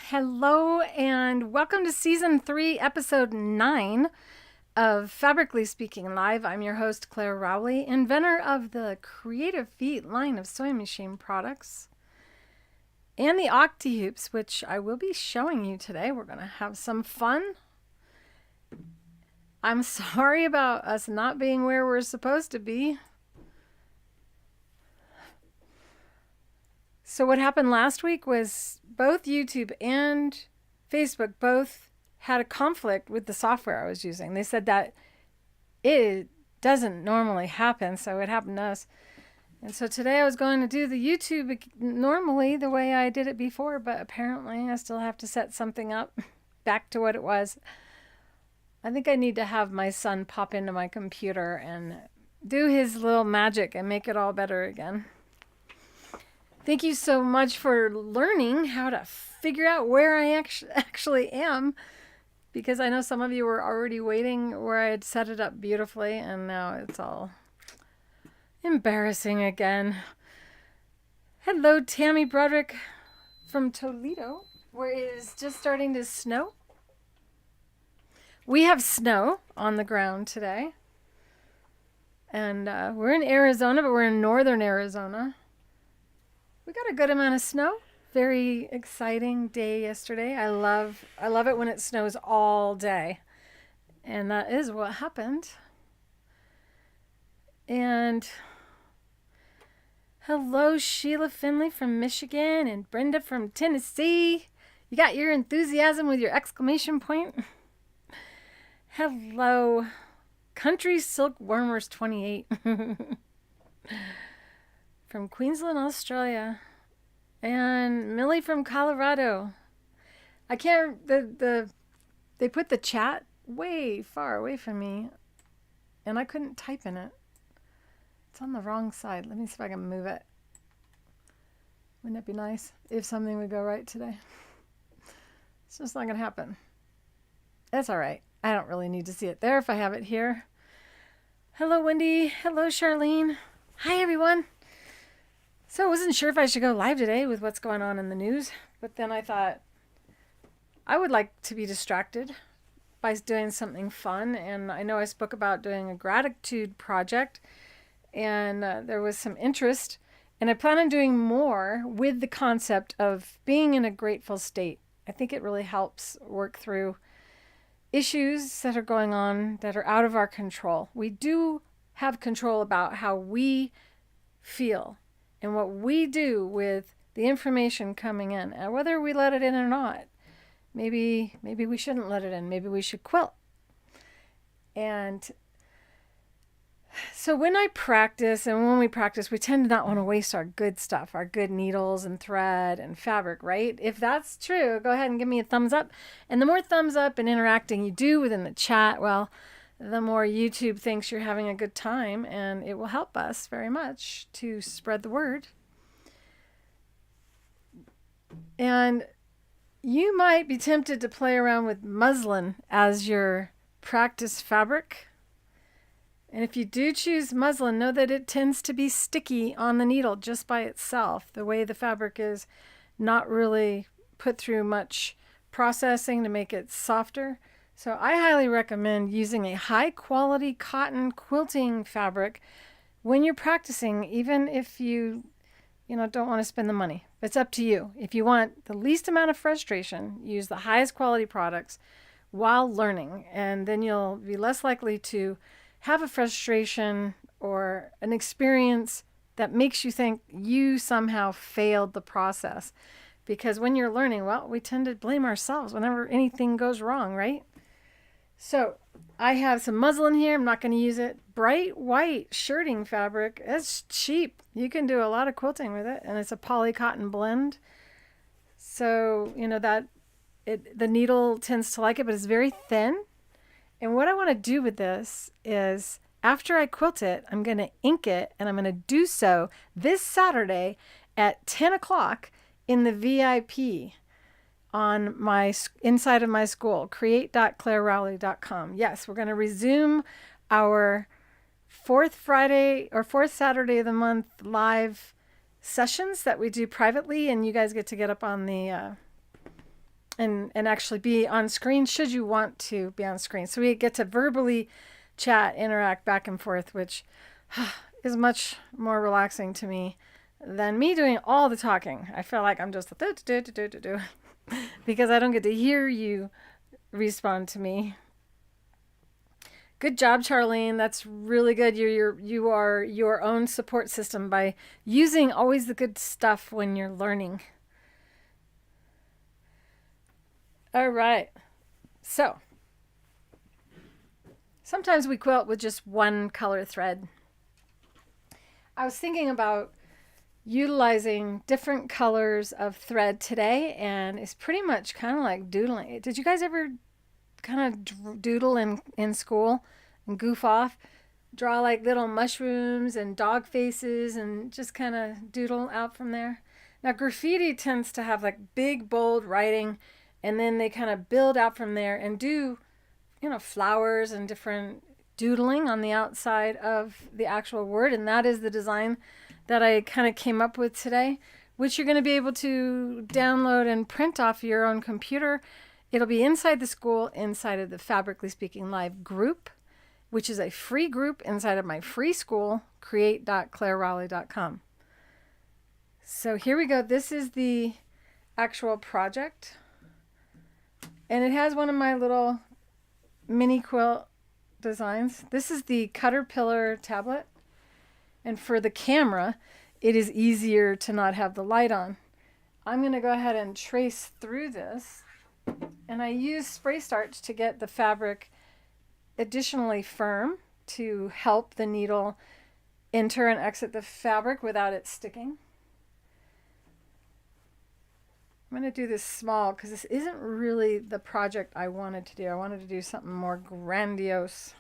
Hello and welcome to Season 3, Episode 9 of Fabrically Speaking Live. I'm your host, Claire Rowley, inventor of the Creative Feet line of sewing machine products and the Octi Hoops, which I will be showing you today. We're going to have some fun. I'm sorry about us not being where we're supposed to be. So what happened last week was both YouTube and Facebook both had a conflict with the software I was using. They said that it doesn't normally happen, so it happened to us. And so today I was going to do the YouTube normally the way I did it before, but apparently I still have to set something up back to what it was. I think I need to have my son pop into my computer and do his little magic and make it all better again. Thank you so much for learning how to figure out where I actually am, because I know some of you were already waiting where I had set it up beautifully, and now it's all embarrassing again. Hello, Tammy Broderick from Toledo, where it is just starting to snow. We have snow on the ground today, and we're in Arizona, but we're in northern Arizona. We got a good amount of snow. Very exciting day yesterday. I love it when it snows all day. And that is what happened. And hello, Sheila Finley from Michigan and Brenda from Tennessee. You got your enthusiasm with your exclamation point. Hello, Country Silk Wormers 28. From Queensland, Australia, and Millie from Colorado. I can't. They put the chat way far away from me, and I couldn't type in it. It's on the wrong side. Let me see if I can move it. Wouldn't it be nice if something would go right today? It's just not gonna happen. That's all right. I don't really need to see it there if I have it here. Hello, Wendy. Hello, Charlene. Hi, everyone. So I wasn't sure if I should go live today with what's going on in the news, but then I thought I would like to be distracted by doing something fun. And I know I spoke about doing a gratitude project, and there was some interest. And I plan on doing more with the concept of being in a grateful state. I think it really helps work through issues that are going on that are out of our control. We do have control about how we feel and what we do with the information coming in, and whether we let it in or not. Maybe we shouldn't let it in. Maybe we should quilt. And so when we practice, we tend to not want to waste our good stuff, our good needles and thread and fabric, right? If that's true, go ahead and give me a thumbs up. And the more thumbs up and interacting you do within the chat, well, the more YouTube thinks you're having a good time, and it will help us very much to spread the word. And you might be tempted to play around with muslin as your practice fabric. And if you do choose muslin, know that it tends to be sticky on the needle just by itself. The way the fabric is not really put through much processing to make it softer. So I highly recommend using a high quality cotton quilting fabric when you're practicing, even if you don't want to spend the money. It's up to you. If you want the least amount of frustration, use the highest quality products while learning, and then you'll be less likely to have a frustration or an experience that makes you think you somehow failed the process. Because when you're learning, well, we tend to blame ourselves whenever anything goes wrong, right? So I have some muslin here. I'm not going to use it. Bright white shirting fabric. It's cheap. You can do a lot of quilting with it, and it's a poly cotton blend. So the needle tends to like it, but it's very thin. And what I want to do with this is, after I quilt it, I'm going to ink it, and I'm going to do so this Saturday at 10 o'clock in the VIP on my inside of my school, create.clairerowley.com. Yes, we're going to resume our fourth Saturday of the month live sessions that we do privately, and you guys get to get up on the and actually be on screen should you want to be on screen. So we get to verbally chat, interact back and forth, which is much more relaxing to me than me doing all the talking. I feel like I'm just because I don't get to hear you respond to me. Good job, Charlene. That's really good. You are your own support system by using always the good stuff when you're learning. All right. So sometimes we quilt with just one color thread. I was thinking about utilizing different colors of thread today, and it's pretty much kind of like doodling. Did you guys ever kind of doodle in school and goof off? Draw like little mushrooms and dog faces and just kind of doodle out from there? Now, graffiti tends to have like big, bold writing, and then they kind of build out from there and do, flowers and different doodling on the outside of the actual word. And that is the design that I kind of came up with today, which you're going to be able to download and print off your own computer. It'll be inside the school, inside of the Fabrically Speaking Live group, which is a free group inside of my free school, create.claireraleigh.com. So here we go. This is the actual project. And it has one of my little mini quilt designs. This is the Caterpillar tablet. And for the camera, it is easier to not have the light on. I'm going to go ahead and trace through this. And I use spray starch to get the fabric additionally firm to help the needle enter and exit the fabric without it sticking. I'm going to do this small because this isn't really the project I wanted to do. I wanted to do something more grandiose.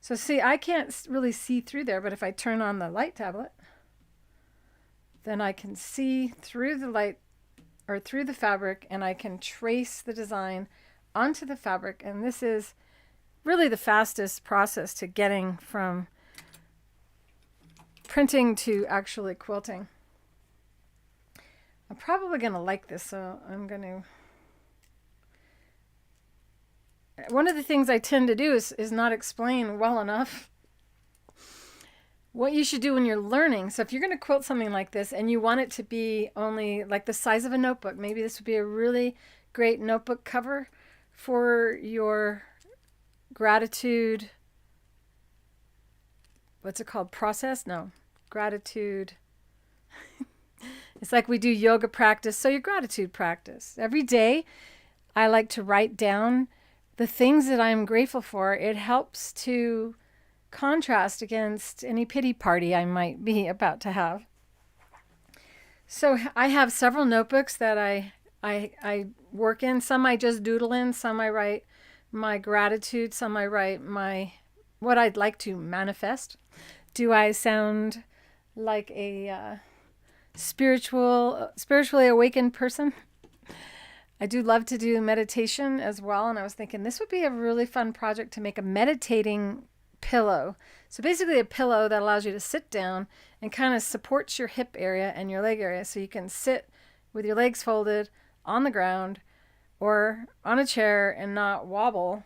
So see, I can't really see through there, but if I turn on the light tablet, then I can see through the light or through the fabric, and I can trace the design onto the fabric. And this is really the fastest process to getting from printing to actually quilting. I'm probably going to like this, so I'm going to... One of the things I tend to do is not explain well enough what you should do when you're learning. So if you're going to quilt something like this and you want it to be only like the size of a notebook, maybe this would be a really great notebook cover for your gratitude. What's it called? Process? No. Gratitude. It's like we do yoga practice. So your gratitude practice. Every day I like to write down the things that I'm grateful for. It helps to contrast against any pity party I might be about to have. So I have several notebooks that I work in. Some I just doodle in. Some I write my gratitude. Some I write what I'd like to manifest. Do I sound like a spiritually awakened person? I do love to do meditation as well, and I was thinking this would be a really fun project to make a meditating pillow. So basically a pillow that allows you to sit down and kind of supports your hip area and your leg area, so you can sit with your legs folded on the ground or on a chair and not wobble,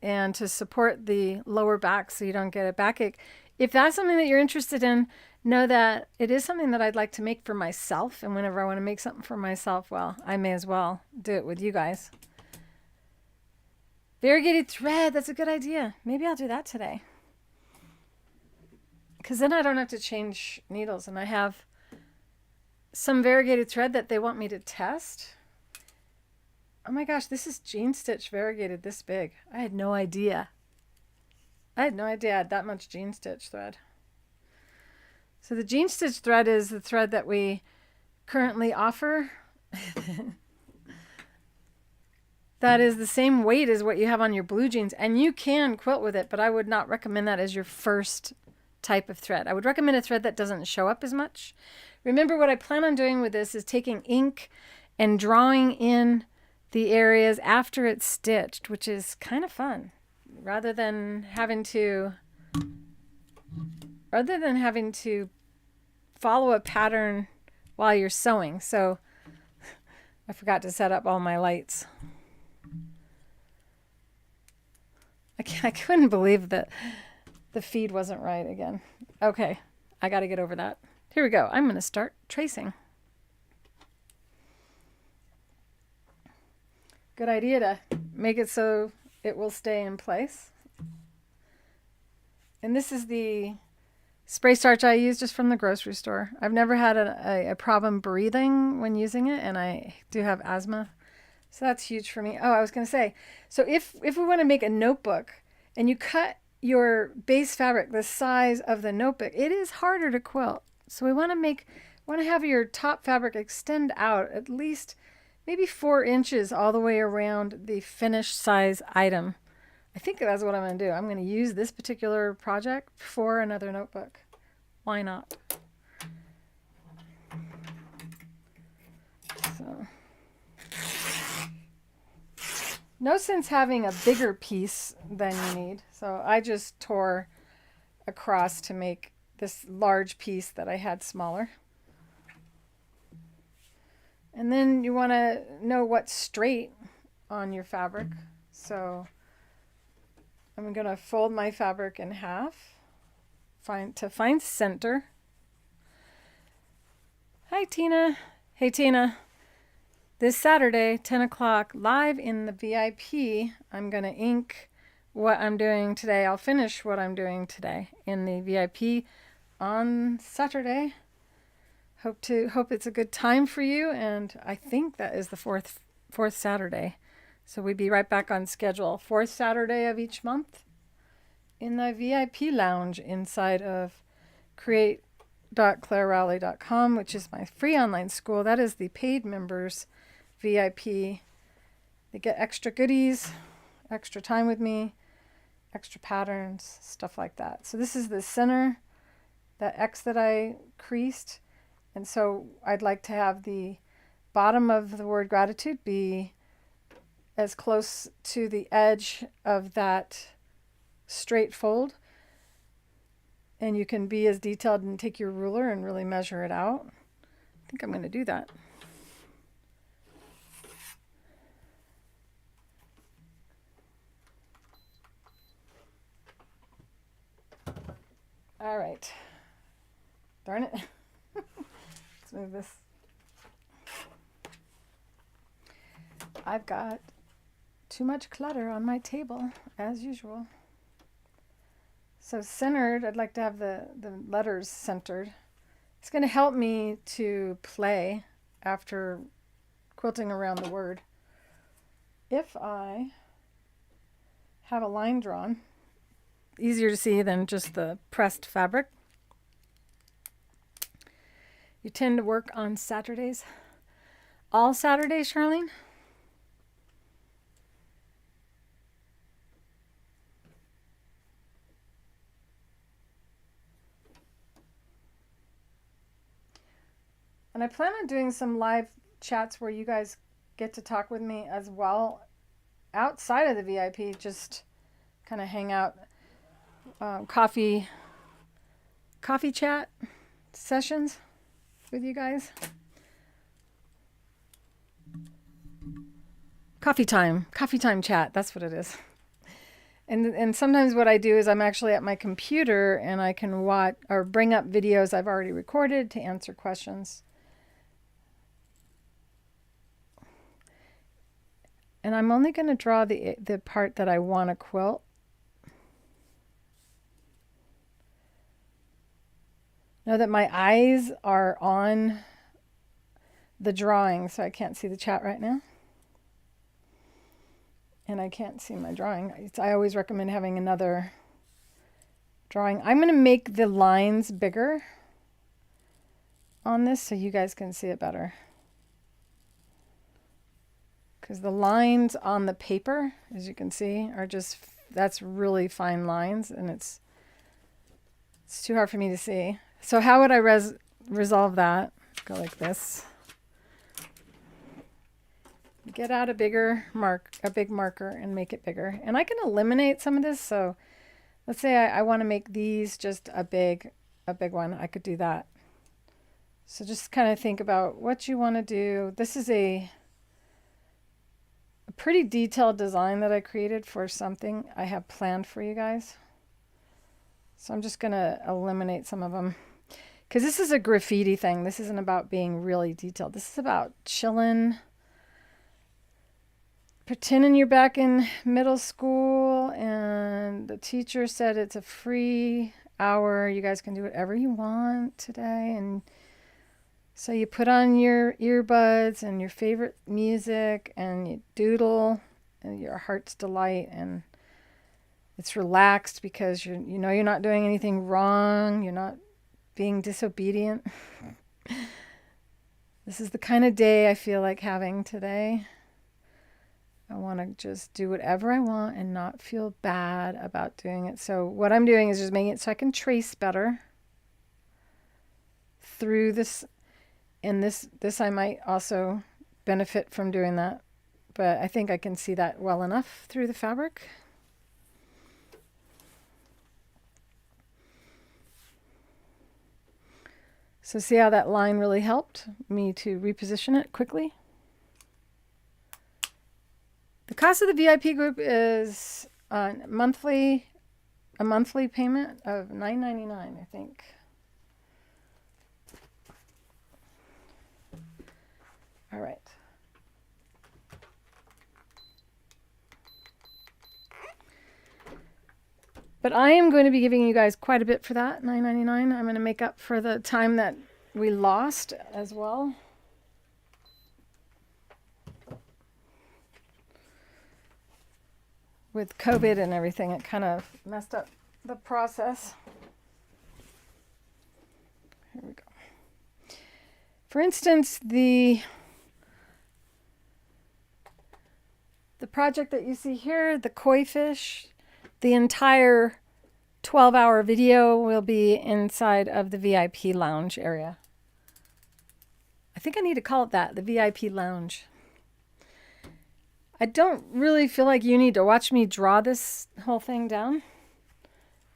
and to support the lower back so you don't get a backache. If that's something that you're interested in, know that it is something that I'd like to make for myself. And whenever I want to make something for myself, well, I may as well do it with you guys. Variegated thread, that's a good idea. Maybe I'll do that today. Because then I don't have to change needles. And I have some variegated thread that they want me to test. Oh my gosh, this is jean stitch variegated this big. I had no idea. I had that much jean stitch thread. So the jean stitch thread is the thread that we currently offer. That is the same weight as what you have on your blue jeans, and you can quilt with it, but I would not recommend that as your first type of thread. I would recommend a thread that doesn't show up as much. Remember, what I plan on doing with this is taking ink and drawing in the areas after it's stitched, which is kind of fun, rather than having to follow a pattern while you're sewing. So I forgot to set up all my lights. I couldn't believe that the feed wasn't right again. Okay, I got to get over that. Here we go. I'm going to start tracing. Good idea to make it so it will stay in place. And this is the spray starch I use just from the grocery store. I've never had a problem breathing when using it, and I do have asthma. So that's huge for me. Oh, I was going to say, so if we want to make a notebook and you cut your base fabric the size of the notebook, it is harder to quilt. So we want to have your top fabric extend out at least maybe 4 inches all the way around the finished size item. I think that's what I'm going to do. I'm going to use this particular project for another notebook. Why not? So, no sense having a bigger piece than you need. So I just tore across to make this large piece that I had smaller. And then you want to know what's straight on your fabric. So I'm going to fold my fabric in half to find center. Hi, Tina. Hey, Tina. This Saturday, 10 o'clock, live in the VIP, I'm going to ink what I'm doing today. I'll finish what I'm doing today in the VIP on Saturday. Hope it's a good time for you, and I think that is the fourth Saturday. So we'd be right back on schedule. 4th Saturday of each month in the VIP lounge inside of create.clairerowley.com, which is my free online school. That is the paid members VIP. They get extra goodies, extra time with me, extra patterns, stuff like that. So this is the center, that X that I creased. And so I'd like to have the bottom of the word gratitude be as close to the edge of that straight fold. And you can be as detailed and take your ruler and really measure it out. I think I'm going to do that. All right. Darn it. Let's move this. I've got too much clutter on my table, as usual. So centered, I'd like to have the letters centered. It's going to help me to play after quilting around the word. If I have a line drawn, easier to see than just the pressed fabric. You tend to work on Saturdays. All Saturdays, Charlene? And I plan on doing some live chats where you guys get to talk with me as well outside of the VIP, just kind of hang out, coffee chat sessions with you guys. Coffee time chat, that's what it is. And sometimes what I do is I'm actually at my computer and I can watch or bring up videos I've already recorded to answer questions. And I'm only going to draw the part that I want to quilt. Know that my eyes are on the drawing, so I can't see the chat right now. And I can't see my drawing. I always recommend having another drawing. I'm going to make the lines bigger on this so you guys can see it better. Because the lines on the paper, as you can see, are just, that's really fine lines, and it's too hard for me to see. So how would I resolve that? Go like this. Get out a big marker and make it bigger. And I can eliminate some of this. So let's say I want to make these just a big one. I could do that. So just kind of think about what you want to do. This is a pretty detailed design that I created for something I have planned for you guys. So I'm just going to eliminate some of them. Because this is a graffiti thing. This isn't about being really detailed. This is about chilling, pretending you're back in middle school and the teacher said it's a free hour. You guys can do whatever you want today. And so you put on your earbuds and your favorite music and you doodle and your heart's delight, and it's relaxed because you know you're not doing anything wrong. You're not being disobedient. This is the kind of day I feel like having today. I want to just do whatever I want and not feel bad about doing it. So what I'm doing is just making it so I can trace better through this. And this I might also benefit from doing that. But I think I can see that well enough through the fabric. So see how that line really helped me to reposition it quickly? The cost of the VIP group is a monthly payment of $9.99, I think. All right. But I am going to be giving you guys quite a bit for that, $9.99. I'm going to make up for the time that we lost as well. With COVID and everything, it kind of messed up the process. Here we go. For instance, the project that you see here, the koi fish, the entire 12-hour video will be inside of the VIP lounge area. I think I need to call it that, the VIP lounge. I don't really feel like you need to watch me draw this whole thing down.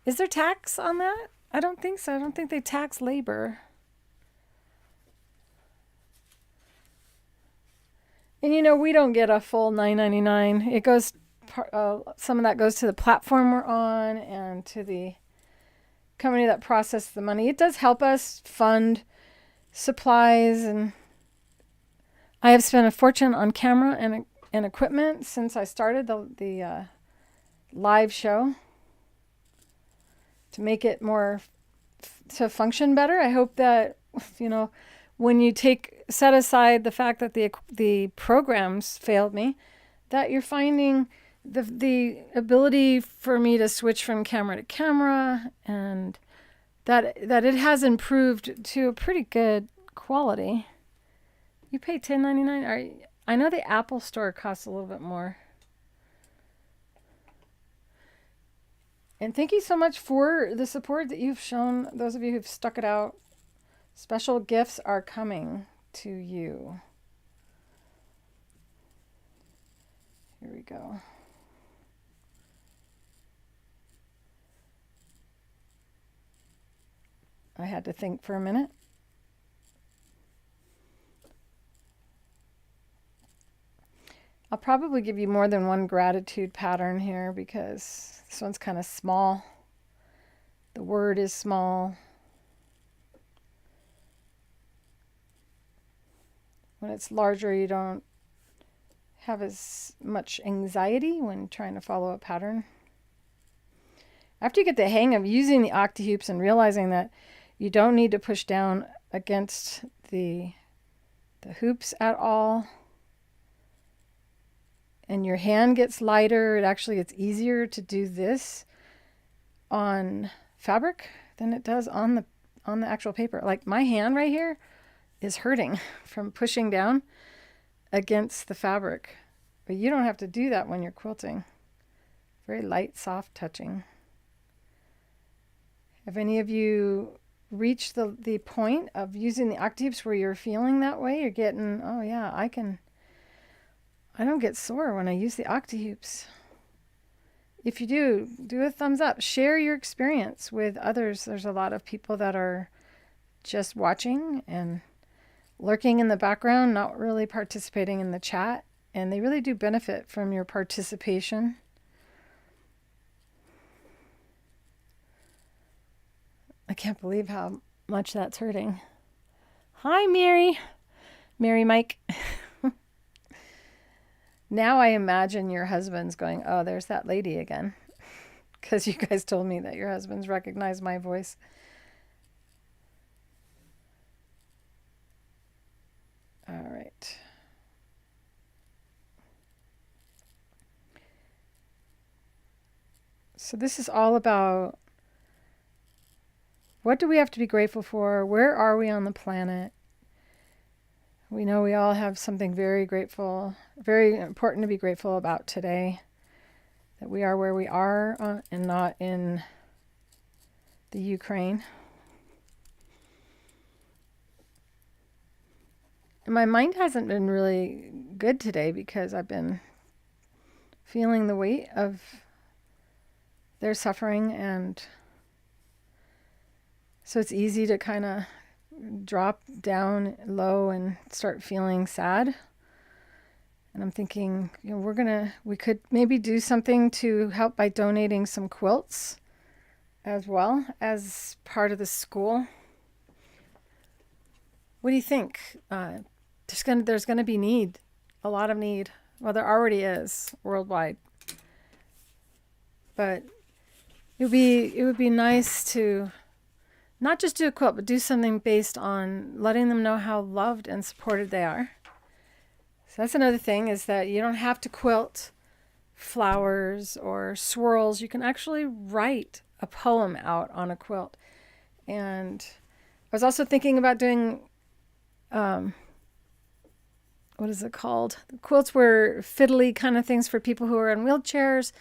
Is there tax on that? I don't think so. I don't think they tax labor. And you know, we don't get a full $9.99. It goes, some of that goes to the platform we're on and to the company that processed the money. It does help us fund supplies, and I have spent a fortune on camera and equipment since I started the live show to make it more to function better. I hope that, you know, when you set aside the fact that the programs failed me, that you're finding the ability for me to switch from camera to camera, and that it has improved to a pretty good quality. You pay $10.99. I know the Apple Store costs a little bit more. And thank you so much for the support that you've shown, those of you who've stuck it out. Special gifts are coming to you. Here we go. I had to think for a minute. I'll probably give you more than one gratitude pattern here because this one's kind of small. The word is small. When it's larger, you don't have as much anxiety when trying to follow a pattern. After you get the hang of using the octa hoops and realizing that you don't need to push down against the hoops at all, and your hand gets lighter, it's easier to do this on fabric than it does on the actual paper. Like my hand right here is hurting from pushing down against the fabric. But you don't have to do that when you're quilting. Very light, soft touching. Have any of you reached the point of using the octa hoops where you're feeling that way? You're getting, oh yeah, I don't get sore when I use the octa hoops. If you do a thumbs up. Share your experience with others. There's a lot of people that are just watching and lurking in the background, not really participating in the chat. and they really do benefit from your participation. I can't believe how much that's hurting. Hi, Mary. Mary Mike. Now I imagine your husband's going, oh, there's that lady again. Because you guys told me that your husbands recognize my voice. All right. So this is all about, what do we have to be grateful for? Where are we on the planet? We know we all have something very important to be grateful about today. That we are where we are and not in the Ukraine. And my mind hasn't been really good today because I've been feeling the weight of their suffering, and so it's easy to kind of drop down low and start feeling sad. And I'm thinking, we could maybe do something to help by donating some quilts as well as part of the school. What do you think? There's gonna be a lot of need. Well, there already is worldwide, but it would be nice to not just do a quilt, but do something based on letting them know how loved and supported they are. So that's another thing, is that you don't have to quilt flowers or swirls. You can actually write a poem out on a quilt. And I was also thinking about doing, what is it called? The quilts were fiddly kind of things for people who are in wheelchairs,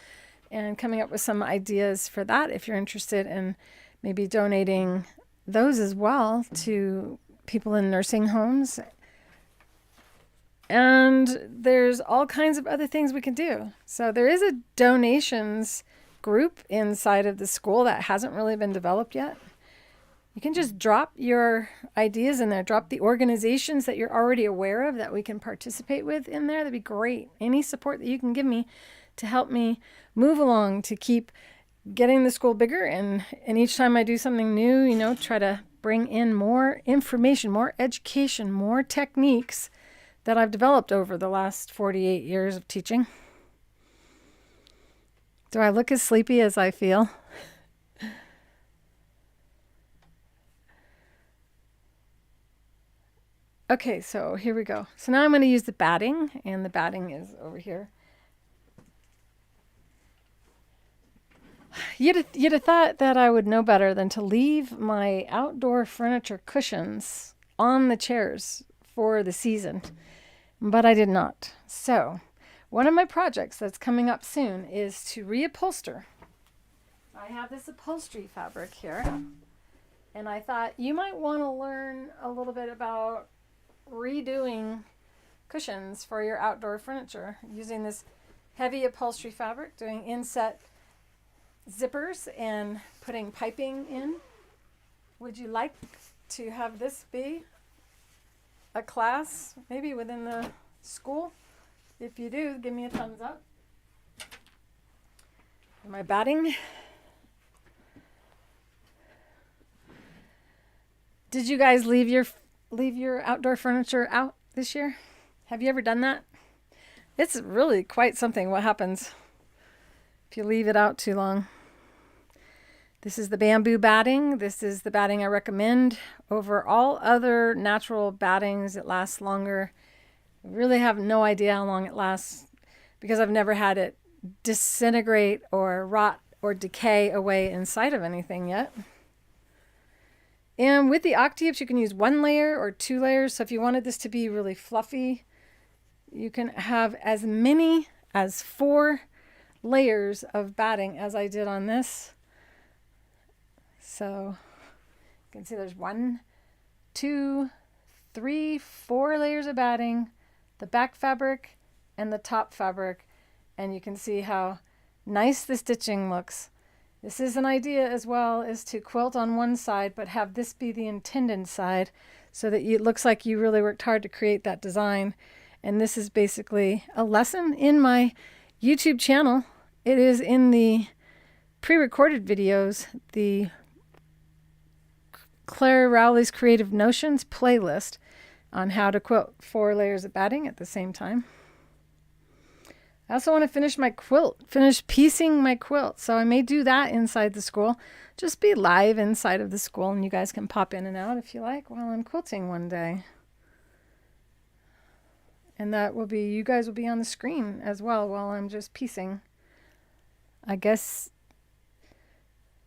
and coming up with some ideas for that if you're interested in maybe donating those as well to people in nursing homes. And there's all kinds of other things we can do. So there is a donations group inside of the school that hasn't really been developed yet. You can just drop your ideas in there, drop the organizations that you're already aware of that we can participate with in there. That'd be great. Any support that you can give me to help me move along, to keep getting the school bigger, and each time I do something new, try to bring in more information, more education, more techniques that I've developed over the last 48 years of teaching. Do I look as sleepy as I feel? Okay, so here we go. So now I'm going to use the batting, and the batting is over here. You'd have thought that I would know better than to leave my outdoor furniture cushions on the chairs for the season, but I did not. So one of my projects that's coming up soon is to reupholster. I have this upholstery fabric here, and I thought you might want to learn a little bit about redoing cushions for your outdoor furniture using this heavy upholstery fabric, doing inset zippers and putting piping in. Would you like to have this be a class maybe within the school? If you do, give me a thumbs up. Am I batting? Did you guys leave your outdoor furniture out this year? Have you ever done that? It's really quite something what happens if you leave it out too long. This is the bamboo batting. This is the batting I recommend over all other natural battings. It lasts longer. I really have no idea how long it lasts because I've never had it disintegrate or rot or decay away inside of anything yet. And with the octaves, you can use 1 layer or 2 layers. So if you wanted this to be really fluffy, you can have as many as 4 layers of batting as I did on this. So you can see there's 1, 2, 3, 4 layers of batting, the back fabric and the top fabric. And you can see how nice the stitching looks. This is an idea as well, is to quilt on one side, but have this be the intended side so that it looks like you really worked hard to create that design. And this is basically a lesson in my YouTube channel. It is in the pre-recorded videos, the Claire Rowley's Creative Notions playlist on how to quilt 4 layers of batting at the same time. I also want to finish piecing my quilt. So I may do that inside the school. Just be live inside of the school, and you guys can pop in and out if you like while I'm quilting one day. And you guys will be on the screen as well while I'm just piecing. I guess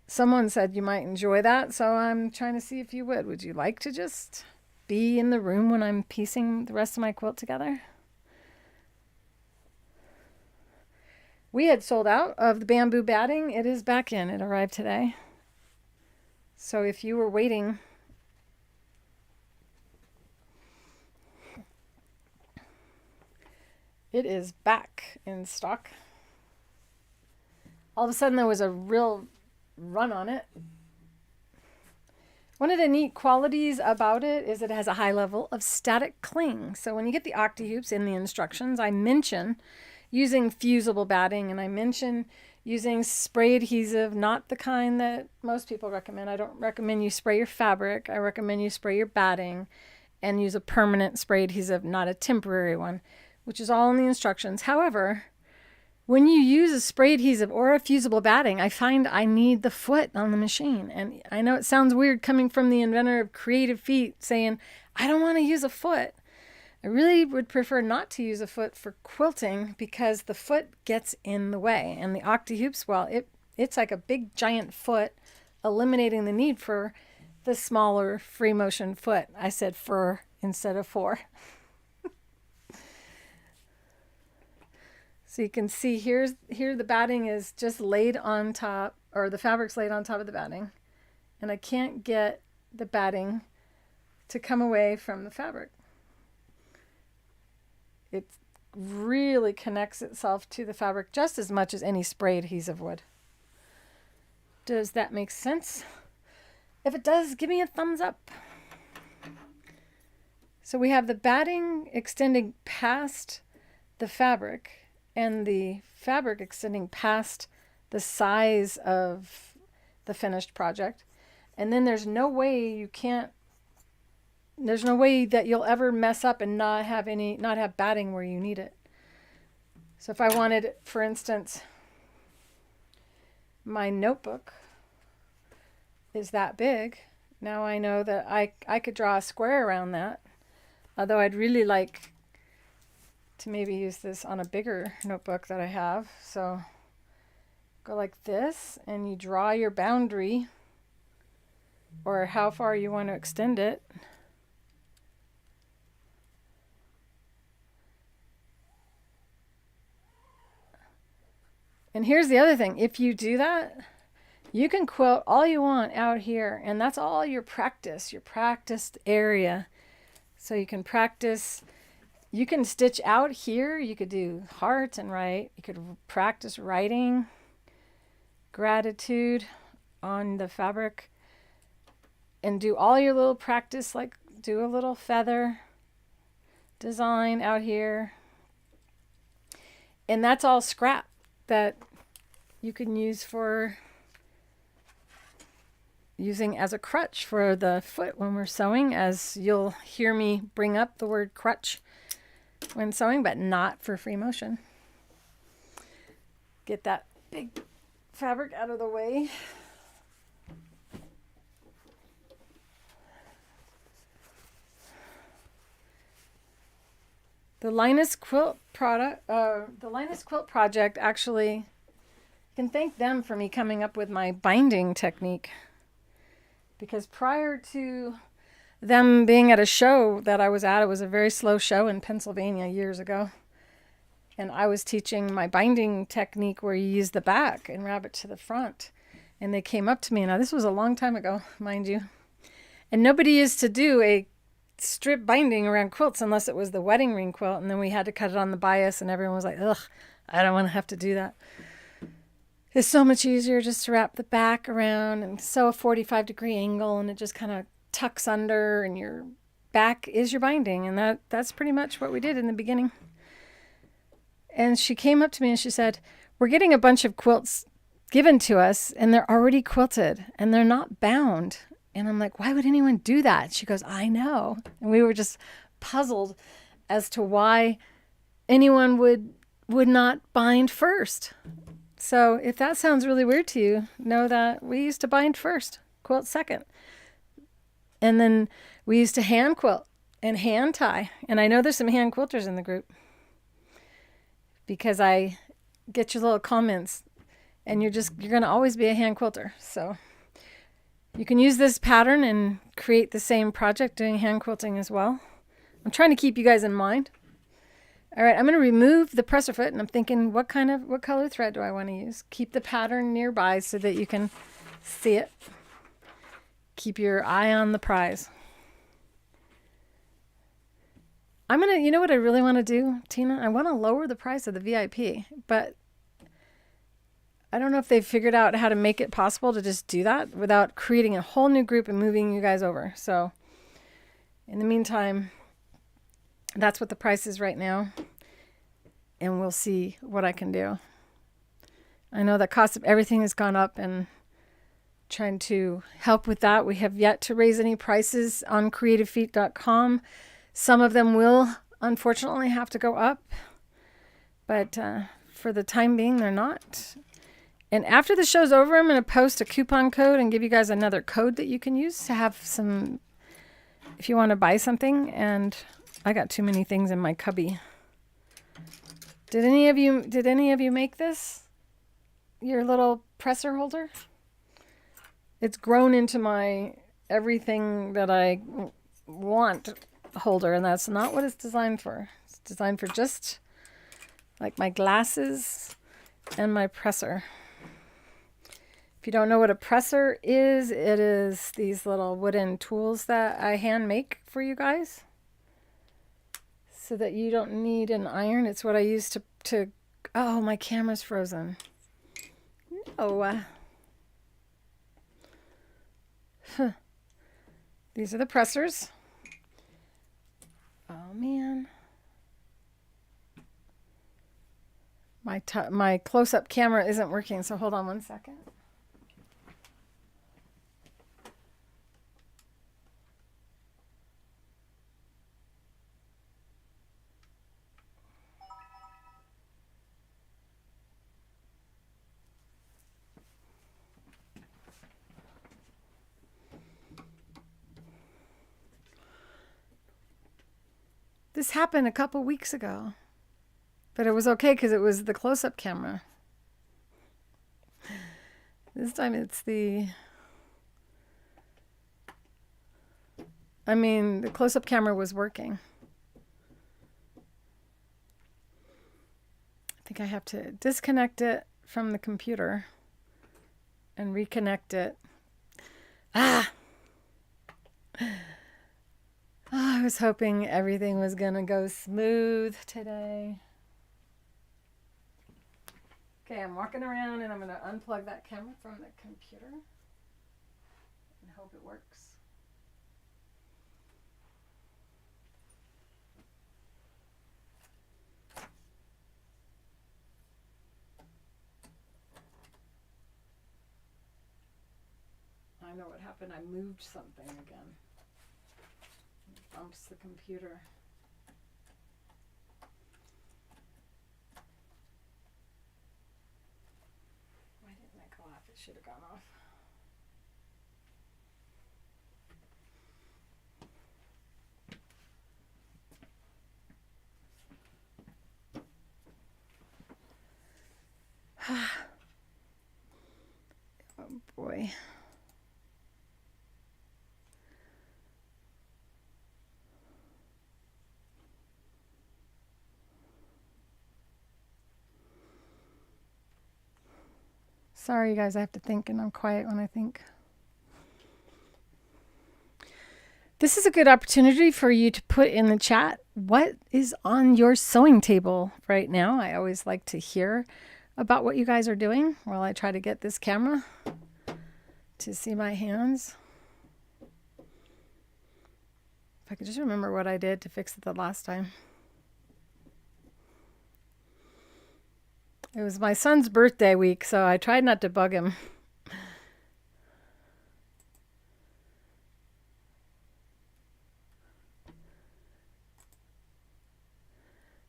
someone said you might enjoy that, so I'm trying to see if you would. Would you like to just be in the room when I'm piecing the rest of my quilt together? We had sold out of the bamboo batting. It is back in. It arrived today. So if you were waiting, it is back in stock. All of a sudden there was a real run on it. One of the neat qualities about it is it has a high level of static cling. So when you get the octahoops in the instructions, I mention using fusible batting, and I mention using spray adhesive, not the kind that most people recommend. I don't recommend you spray your fabric. I recommend you spray your batting and use a permanent spray adhesive, not a temporary one, which is all in the instructions. However, when you use a spray adhesive or a fusible batting, I find I need the foot on the machine. And I know it sounds weird coming from the inventor of creative feet saying, I don't want to use a foot. I really would prefer not to use a foot for quilting because the foot gets in the way. And the octahoops, well, it's like a big giant foot, eliminating the need for the smaller free motion foot. I said fur instead of for. So you can see here the batting is just laid on top, or the fabric's laid on top of the batting. And I can't get the batting to come away from the fabric. It really connects itself to the fabric just as much as any spray adhesive would. Does that make sense? If it does, give me a thumbs up. So we have the batting extending past the fabric and the fabric extending past the size of the finished project. And then there's no way that you'll ever mess up and not have batting where you need it. So if I wanted, for instance, my notebook is that big, now I know that I could draw a square around that. Although I'd really like to maybe use this on a bigger notebook that I have. So go like this, and you draw your boundary or how far you want to extend it. And here's the other thing. If you do that, you can quilt all you want out here, and that's all your practiced area. So you can practice, you can stitch out here. You could do heart and write. You could practice writing gratitude on the fabric and do all your little practice, like do a little feather design out here. And that's all scrap that you can use for using as a crutch for the foot when we're sewing, as you'll hear me bring up the word crutch when sewing, but not for free motion. Get that big fabric out of the way. The Linus Quilt project, actually, you can thank them for me coming up with my binding technique. Because prior to them being at a show that I was at, it was a very slow show in Pennsylvania years ago. And I was teaching my binding technique where you use the back and wrap it to the front. And they came up to me, now this was a long time ago, mind you. And nobody used to do a strip binding around quilts unless it was the wedding ring quilt, and then we had to cut it on the bias, and everyone was like, ugh, I don't want to have to do that. It's so much easier just to wrap the back around and sew a 45-degree angle, and it just kind of tucks under, and you're back is your binding. And that's pretty much what we did in the beginning. And she came up to me and she said, we're getting a bunch of quilts given to us and they're already quilted and they're not bound. And I'm like, why would anyone do that? She goes, I know. And we were just puzzled as to why anyone would not bind first. So if that sounds really weird to you, know that we used to bind first, quilt second. And then we used to hand quilt and hand tie. And I know there's some hand quilters in the group because I get your little comments and you're going to always be a hand quilter. So you can use this pattern and create the same project doing hand quilting as well. I'm trying to keep you guys in mind. All right, I'm going to remove the presser foot and I'm thinking what color thread do I want to use? Keep the pattern nearby so that you can see it. Keep your eye on the prize. You know what I really want to do, Tina? I want to lower the price of the VIP, but I don't know if they've figured out how to make it possible to just do that without creating a whole new group and moving you guys over. So in the meantime, that's what the price is right now. And we'll see what I can do. I know the cost of everything has gone up and trying to help with that. We have yet to raise any prices on creativefeet.com. Some of them will unfortunately have to go up, but for the time being, they're not. And after the show's over, I'm going to post a coupon code and give you guys another code that you can use to have some, if you want to buy something. And I got too many things in my cubby. Did any of you make this? Your little presser holder? It's grown into my everything that I want holder, and that's not what it's designed for. It's designed for just like my glasses and my presser. If you don't know what a presser is, it is these little wooden tools that I hand make for you guys so that you don't need an iron. It's what I use to oh, my camera's frozen. No. These are the pressers. Oh man. My close-up camera isn't working, so hold on one second. This happened a couple weeks ago, but it was okay because it was the close-up camera. This time it's the close-up camera was working. I think I have to disconnect it from the computer and reconnect it. Oh, I was hoping everything was going to go smooth today. Okay, I'm walking around and I'm going to unplug that camera from the computer and hope it works. I know what happened. I moved something again. It bumps the computer. Why didn't that go off? It should have gone off. Oh boy. Sorry, you guys, I have to think, and I'm quiet when I think. This is a good opportunity for you to put in the chat what is on your sewing table right now. I always like to hear about what you guys are doing while I try to get this camera to see my hands. If I could just remember what I did to fix it the last time. It was my son's birthday week, so I tried not to bug him.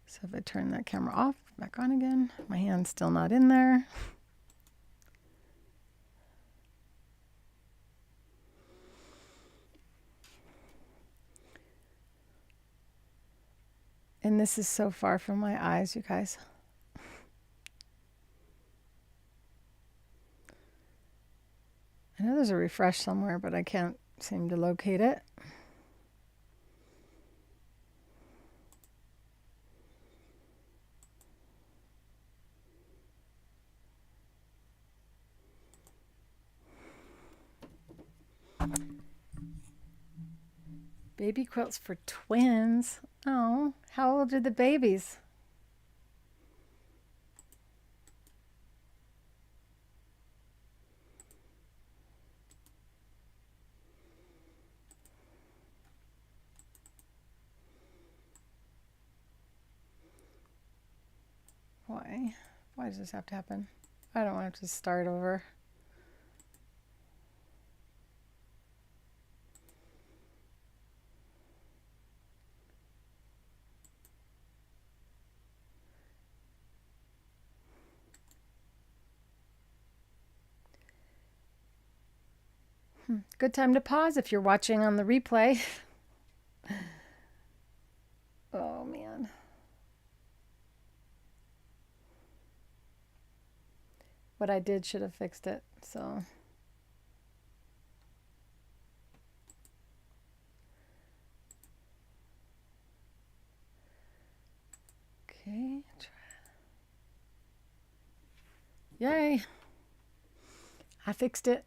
So if I turn that camera off, back on again, my hand's still not in there. And this is so far from my eyes, you guys. I know there's a refresh somewhere, but I can't seem to locate it. Baby quilts for twins. Oh, how old are the babies? Why? Why does this have to happen? I don't want to have to start over. Good time to pause if you're watching on the replay. Oh, man. What I did should have fixed it, so. Okay. Yay. I fixed it.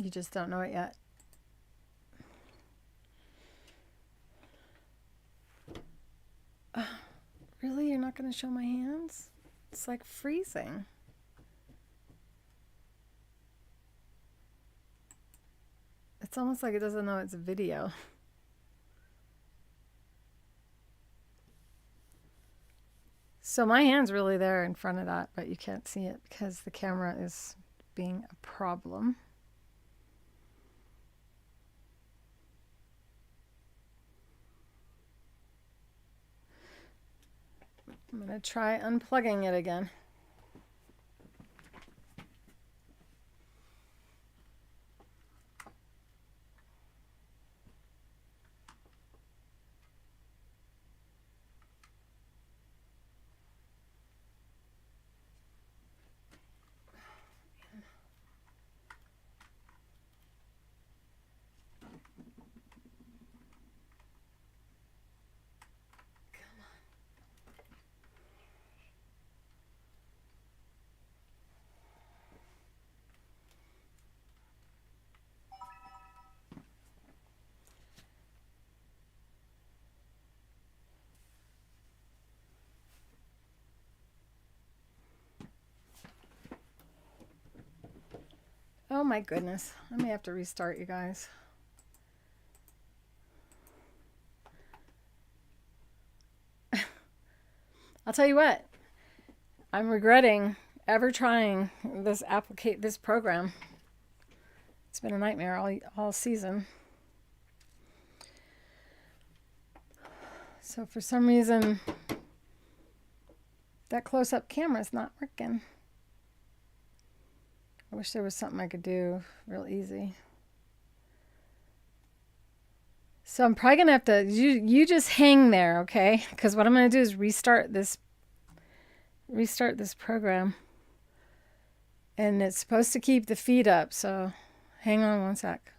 You just don't know it yet. Really? You're not going to show my hands? It's like freezing. It's almost like it doesn't know it's a video. So my hand's really there in front of that, but you can't see it because the camera is being a problem. I'm going to try unplugging it again. Oh my goodness. I may have to restart, you guys. I'll tell you what. I'm regretting ever trying this program. It's been a nightmare all season. So for some reason, that close-up camera is not working. I wish there was something I could do real easy. So I'm probably gonna have to, you just hang there, okay? Because what I'm gonna do is restart this program. And it's supposed to keep the feed up, so hang on one sec.